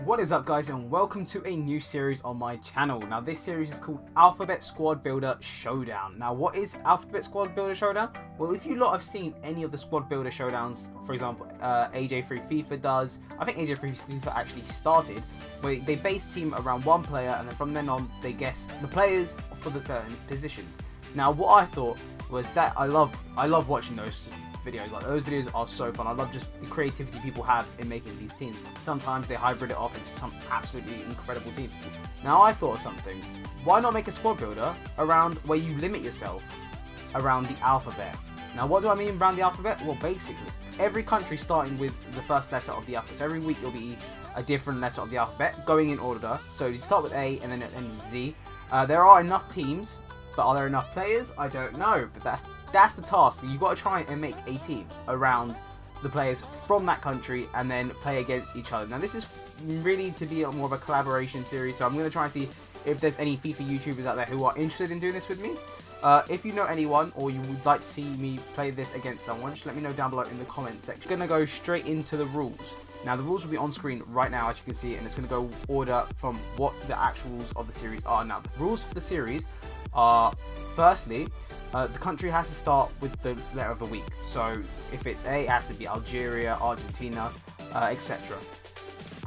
What is up, guys, and welcome to a new series on my channel. Now this series is called Alphabet Squad Builder Showdown. Now what is Alphabet Squad Builder Showdown? Well, if you lot have seen any of the Squad Builder Showdowns, for example AJ3 FIFA does, I think AJ3 FIFA actually started, where they base team around one player and then from then on they guess the players for the certain positions. Now what I thought was that I love watching those videos. Like, those videos are so fun. I love just the creativity people have in making these teams. Sometimes they hybrid it off into some absolutely incredible teams. Now I thought of something. Why not make a squad builder around where you limit yourself around the alphabet? Now what do I mean around the alphabet? Well, basically every country starting with the first letter of the alphabet. So every week it'll be a different letter of the alphabet going in order. So you start with A and then it ends with Z. There are enough teams, but are there enough players? I don't know, but that's the task. You've got to try and make a team around the players from that country and then play against each other. Now this is really to be more of a collaboration series, so I'm going to try and see if there's any FIFA YouTubers out there who are interested in doing this with me. If you know anyone or you would like to see me play this against someone, just let me know down below in the comment section. I'm going to go straight into the rules. Now the rules will be on screen right now, as you can see, and it's going to go order from what the actual rules of the series are. Now the rules for the series are, firstly, the country has to start with the letter of the week. So if it's A, it has to be Algeria, Argentina, etc.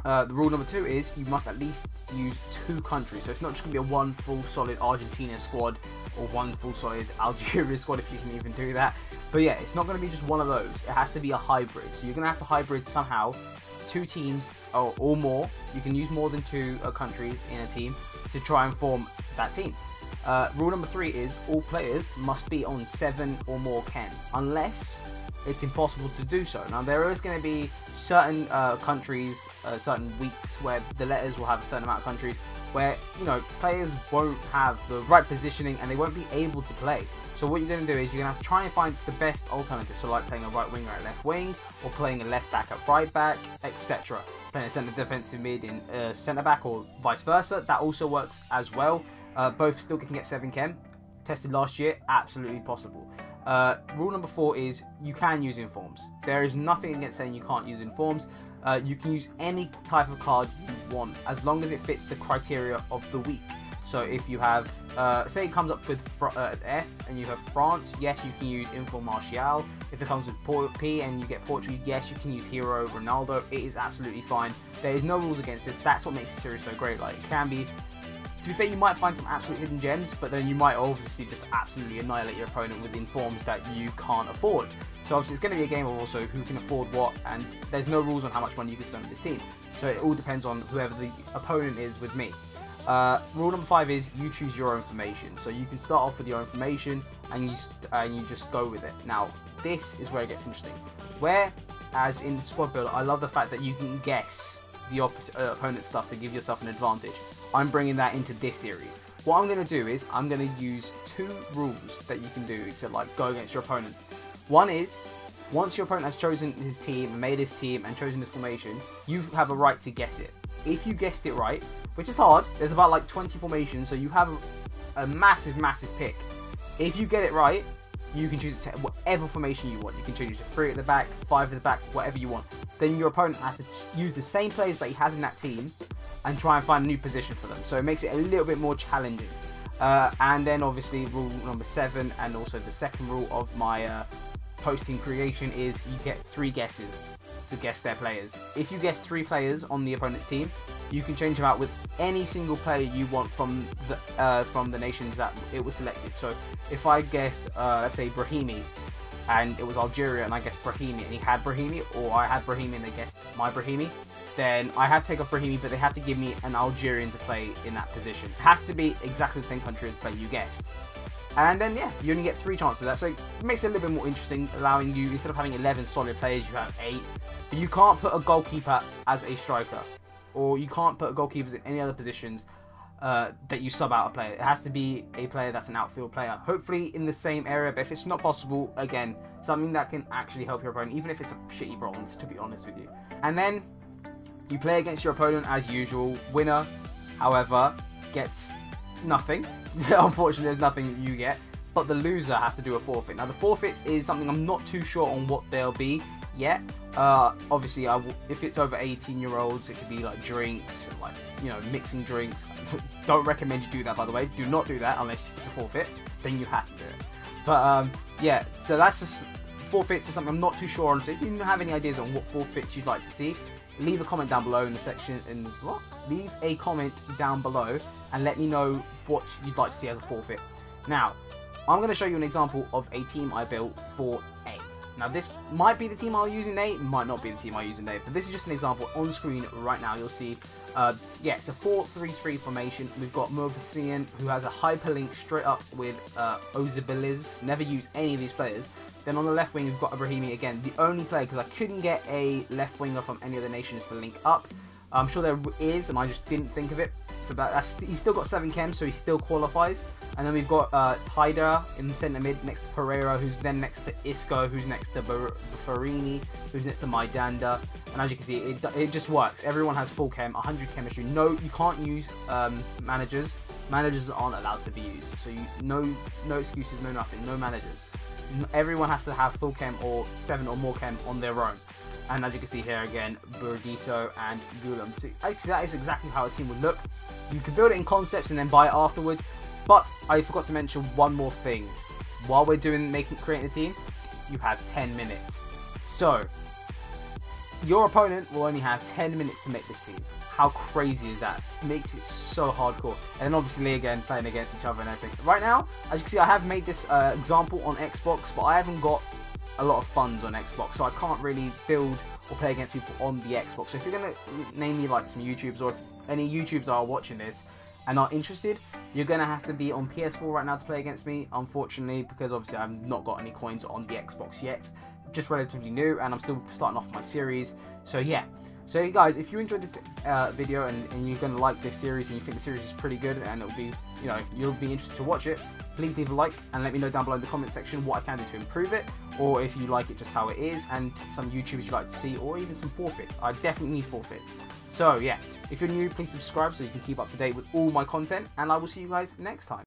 The rule number 2 is you must at least use 2 countries. So it's not just going to be a one full solid Argentina squad or one full solid Algeria squad, if you can even do that. But yeah, it's not going to be just one of those. It has to be a hybrid. So you're going to have to hybrid somehow 2 teams or more. You can use more than 2 countries in a team to try and form that team. Rule number 3 is all players must be on 7 or more Ken, unless it's impossible to do so. Now there is going to be certain countries, certain weeks where the letters will have a certain amount of countries where, you know, players won't have the right positioning and they won't be able to play. So what you're going to do is you're going to have to try and find the best alternative. So like playing a right winger at left wing, or playing a left back at right back, etc. Playing a centre defensive mid in centre back, or vice versa. That also works as well. Both still can get 7 Chem. Tested last year, absolutely possible. Rule number 4 is you can use informs. There is nothing against saying you can't use informs. You can use any type of card you want, as long as it fits the criteria of the week. So if you have, say it comes up with F and you have France, yes, you can use Inform Martial. If it comes with P and you get Portugal, yes, you can use Hero Ronaldo. It is absolutely fine. There is no rules against this. That's what makes the series so great. Like, it can be, to be fair, you might find some absolute hidden gems, but then you might obviously just absolutely annihilate your opponent with informs that you can't afford. So obviously it's going to be a game of also who can afford what, and there's no rules on how much money you can spend with this team. So it all depends on whoever the opponent is with me. Rule number 5 is you choose your own formation. So you can start off with your own formation and you just go with it. Now this is where it gets interesting. Whereas in Squad Builder, I love the fact that you can guess the opponent's stuff to give yourself an advantage. I'm bringing that into this series. What I'm going to do is I'm going to use 2 rules that you can do to like go against your opponent. One is, once your opponent has chosen his team, made his team and chosen his formation, you have a right to guess it. If you guessed it right, which is hard, there's about like 20 formations, so you have a massive pick. If you get it right, you can choose whatever formation you want. You can choose 3 at the back, 5 at the back, whatever you want. Then your opponent has to use the same players that he has in that team and try and find a new position for them. So it makes it a little bit more challenging. And then obviously rule number 7, and also the second rule of my post-team creation, is you get 3 guesses to guess their players. If you guess 3 players on the opponent's team, you can change them out with any single player you want from the nations that it was selected. So if I guessed, let's say Brahimi, and it was Algeria, and I guessed Brahimi, and he had Brahimi, or I had Brahimi and they guessed my Brahimi, then I have to take off Brahimi, but they have to give me an Algerian to play in that position. It has to be exactly the same country as the player you guessed. And then, yeah, you only get 3 chances of that. So it makes it a little bit more interesting, allowing you, instead of having 11 solid players, you have 8. But you can't put a goalkeeper as a striker, or you can't put goalkeepers in any other positions that you sub out a player. It has to be a player that's an outfield player, hopefully in the same area. But if it's not possible, again, something that can actually help your opponent, even if it's a shitty bronze, to be honest with you. And then you play against your opponent as usual. Winner, however, gets nothing. Unfortunately, there's nothing you get, but the loser has to do a forfeit. Now the forfeit is something I'm not too sure on what they'll be. yet. Obviously, if it's over 18-year-olds, it could be like drinks, like, you know, mixing drinks. Don't recommend you do that, by the way. Do not do that unless it's a forfeit. Then you have to do it. But yeah, so that's just forfeits is something I'm not too sure on. So if you have any ideas on what forfeits you'd like to see, leave a comment down below in the section. Leave a comment down below and let me know what you'd like to see as a forfeit. Now, I'm going to show you an example of a team I built for A. Now, this might be the team I'll use in A, might not be the team I'll use in A, but this is just an example on screen right now. You'll see, yeah, it's a 4-3-3 formation. We've got Movasian, who has a hyperlink straight up with Ozybiliz. Never used any of these players. Then on the left wing, we've got Ibrahimi again, the only player, because I couldn't get a left winger from any other nations to link up. I'm sure there is, and I just didn't think of it. So he's still got 7 chem, so he still qualifies. And then we've got Tyder in centre mid next to Pereira, who's then next to Isco, who's next to Farini, who's next to Maidanda. And as you can see, it just works. Everyone has full chem, 100 chemistry. No, you can't use managers. Managers aren't allowed to be used. So no excuses, no nothing, no managers. Everyone has to have full chem or 7 or more chem on their own. And as you can see here again, Burdiso and Gulam. So actually that is exactly how a team would look. You can build it in concepts and then buy it afterwards. But I forgot to mention one more thing. While we're creating a team, you have 10 minutes. So your opponent will only have 10 minutes to make this team. How crazy is that? It makes it so hardcore. And then obviously again, playing against each other and everything. Right now, as you can see, I have made this example on Xbox, but I haven't got a lot of funds on Xbox, so I can't really build or play against people on the Xbox. So if you're going to name me like some YouTubers, or if any YouTubers are watching this and are interested, you're going to have to be on PS4 right now to play against me, unfortunately, because obviously I've not got any coins on the Xbox yet. Just relatively new, and I'm still starting off my series. So yeah. So guys, if you enjoyed this video and you're going to like this series and you think the series is pretty good and it'll be, you know, you'll be interested to watch it, please leave a like and let me know down below in the comment section what I can do to improve it, or if you like it just how it is, and some YouTubers you'd like to see, or even some forfeits. I definitely need forfeits. So yeah, if you're new, please subscribe so you can keep up to date with all my content, and I will see you guys next time.